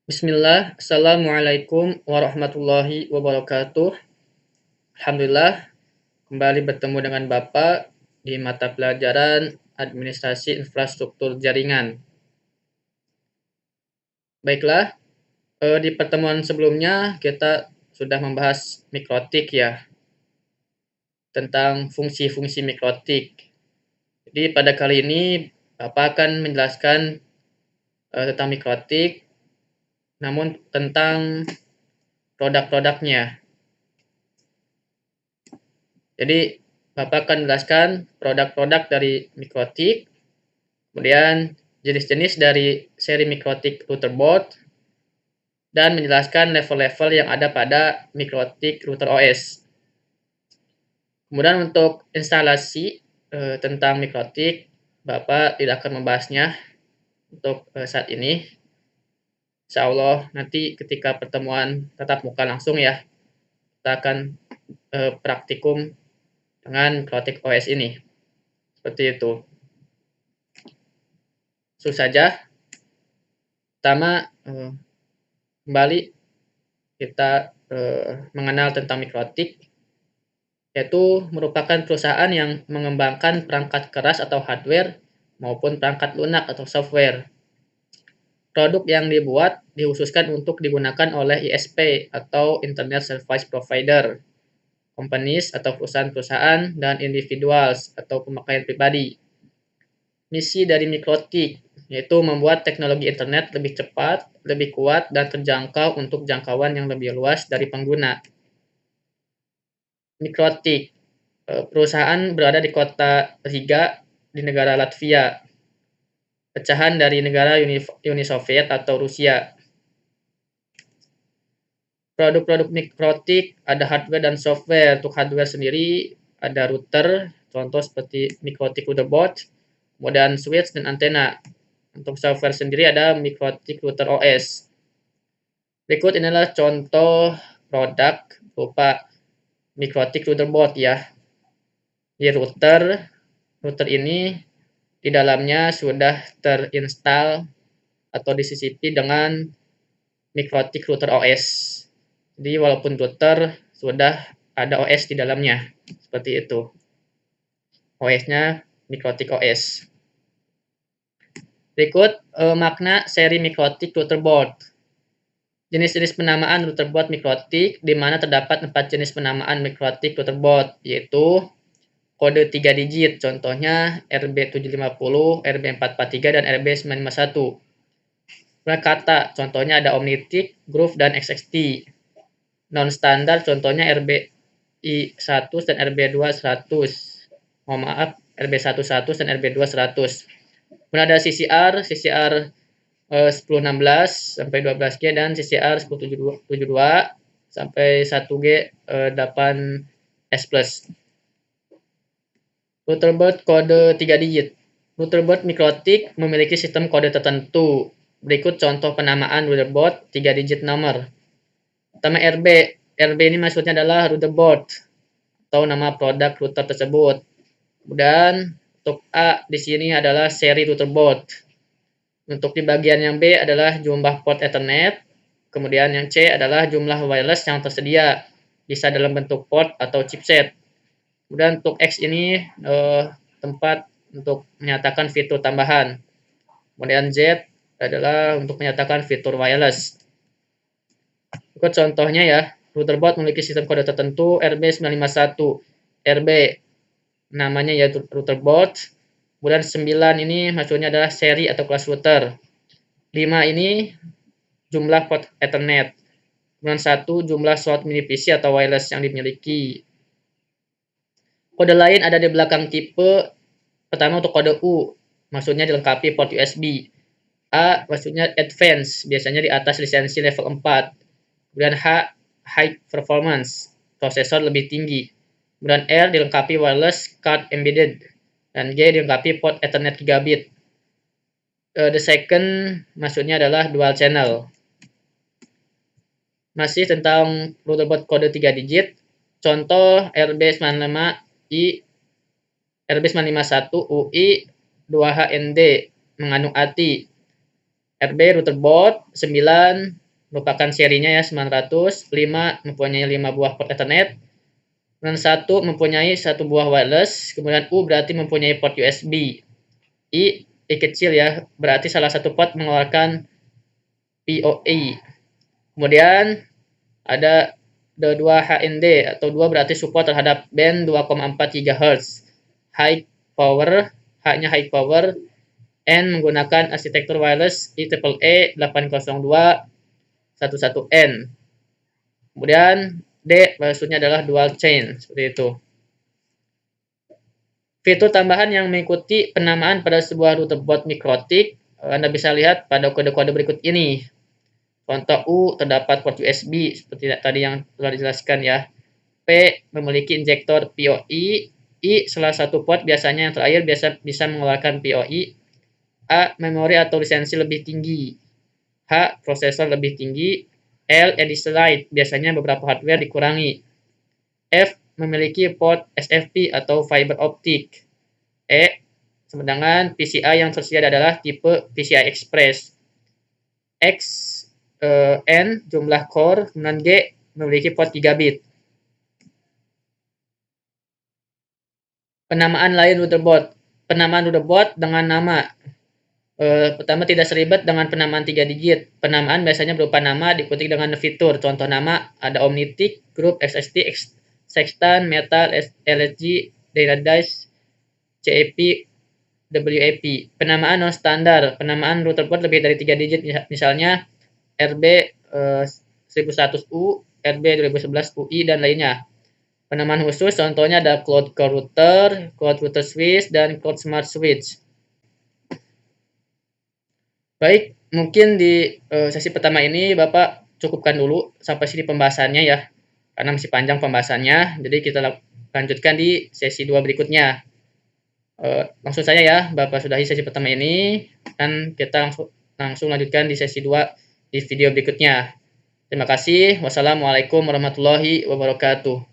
Bismillah, Assalamualaikum warahmatullahi wabarakatuh. Alhamdulillah, kembali bertemu dengan Bapak di mata pelajaran Administrasi Infrastruktur Jaringan. Baiklah, di pertemuan sebelumnya kita sudah membahas mikrotik ya, tentang fungsi-fungsi mikrotik. Jadi pada kali ini Bapak akan menjelaskan tentang mikrotik, namun tentang produk-produknya. Jadi Bapak akan menjelaskan produk-produk dari mikrotik, kemudian jenis-jenis dari seri mikrotik router board, dan menjelaskan level-level yang ada pada mikrotik router OS. Kemudian untuk instalasi tentang mikrotik, Bapak tidak akan membahasnya untuk saat ini. Insya Allah nanti ketika pertemuan tatap muka langsung ya, kita akan praktikum dengan mikrotik OS ini. Seperti itu. Langsung saja. Pertama, kembali kita mengenal tentang mikrotik, yaitu merupakan perusahaan yang mengembangkan perangkat keras atau hardware maupun perangkat lunak atau software. Produk yang dibuat dikhususkan untuk digunakan oleh ISP atau Internet Service Provider, companies atau perusahaan-perusahaan, dan individuals atau pemakaian pribadi. Misi dari mikrotik yaitu membuat teknologi internet lebih cepat, lebih kuat, dan terjangkau untuk jangkauan yang lebih luas dari pengguna. Mikrotik, perusahaan berada di kota Riga di negara Latvia, pecahan dari negara Uni Soviet atau Rusia. Produk-produk mikrotik ada hardware dan software. Untuk hardware sendiri ada router, contoh seperti mikrotik router board, kemudian switch dan antena. Untuk software sendiri ada mikrotik router OS. Berikut inilah contoh produk berupa mikrotik router board ya. Di router ini di dalamnya sudah terinstall atau disisipi dengan mikrotik router OS. Jadi walaupun router sudah ada OS di dalamnya, seperti itu. OS-nya mikrotik OS. Berikut makna seri mikrotik router board. Jenis-jenis penamaan router board mikrotik, di mana terdapat 4 jenis penamaan mikrotik router board, yaitu kode 3 digit, contohnya RB750, RB443, dan RB951. Kata, contohnya ada Omnitic, Groove, dan XXT. Non-standar, contohnya RBI100 dan RB2100. Mohon maaf, RB1100 dan RB2100. Kemudian ada CCR 1016 sampai 12G dan CCR 1072 sampai 1G 8S plus. Routerboard kode 3 digit. Routerboard mikrotik memiliki sistem kode tertentu. Berikut contoh penamaan routerboard 3 digit nomor. Pertama RB. RB ini maksudnya adalah routerboard atau nama produk router tersebut. Kemudian untuk A di sini adalah seri routerboard. Untuk di bagian yang B adalah jumlah port Ethernet, kemudian yang C adalah jumlah wireless yang tersedia, bisa dalam bentuk port atau chipset. Kemudian untuk X ini tempat untuk menyatakan fitur tambahan. Kemudian Z adalah untuk menyatakan fitur wireless. Berikut contohnya ya, routerboard memiliki sistem kode tertentu RB951. RB namanya yaitu routerboard. Kemudian 9 ini maksudnya adalah seri atau kelas router. 5 ini jumlah port Ethernet. Kemudian 1 jumlah slot mini PC atau wireless yang dimiliki. Kode lain ada di belakang tipe. Pertama untuk kode U, maksudnya dilengkapi port USB. A maksudnya advance, biasanya di atas lisensi level 4. Kemudian H, high performance, prosesor lebih tinggi. Kemudian R dilengkapi wireless card embedded. Dan G dilengkapi port Ethernet gigabit. The second maksudnya adalah dual channel. Masih tentang routerboard kode 3 digit. Contoh RB95i, RB951UI 2HND mengandung ATI. RB router board 9 merupakan serinya ya 900, 5 mempunyai 5 buah port Ethernet, dan 1 mempunyai 1 buah wireless, kemudian U berarti mempunyai port USB. I kecil ya, berarti salah satu port mengeluarkan PoE. Kemudian ada D2HND atau 2 berarti support terhadap band 2,4 GHz. High power, H-nya high power, N menggunakan arsitektur wireless IEEE 802.11n. Kemudian D maksudnya adalah dual chain, seperti itu. Fitur tambahan yang mengikuti penamaan pada sebuah router board mikrotik, Anda bisa lihat pada kode-kode berikut ini. Contoh U terdapat port USB seperti tadi yang telah dijelaskan ya. P memiliki injektor PoE. I salah satu port biasanya yang terakhir bisa mengeluarkan PoE. A memori atau lisensi lebih tinggi. H prosesor lebih tinggi. L edit slide biasanya beberapa hardware dikurangi. F memiliki port SFP atau fiber optic. E sedangkan PCI yang tersedia adalah tipe PCI Express. X N jumlah core, kemudian G memiliki port gigabit. Penamaan lain routerboard. Penamaan routerboard dengan nama. Pertama, tidak seribet dengan penamaan 3 digit. Penamaan biasanya berupa nama diikuti dengan fitur. Contoh nama ada Omnitic, Group, XST, Sextant, Metal, LSG, Dynadice, CEP, WAP. Penamaan non standar. Penamaan routerboard lebih dari 3 digit, misalnya RB 1100U, RB 2011 UI, dan lainnya. Penamaan khusus contohnya ada Cloud Core Router, Cloud Router Switch, dan Cloud Smart Switch. Baik, mungkin di sesi pertama ini Bapak cukupkan dulu sampai sini pembahasannya ya, karena masih panjang pembahasannya. Jadi kita lanjutkan di sesi 2 berikutnya. Maksud saya ya, Bapak sudahi sesi pertama ini, dan kita langsung lanjutkan di sesi 2 di video berikutnya. Terima kasih. Wassalamualaikum warahmatullahi wabarakatuh.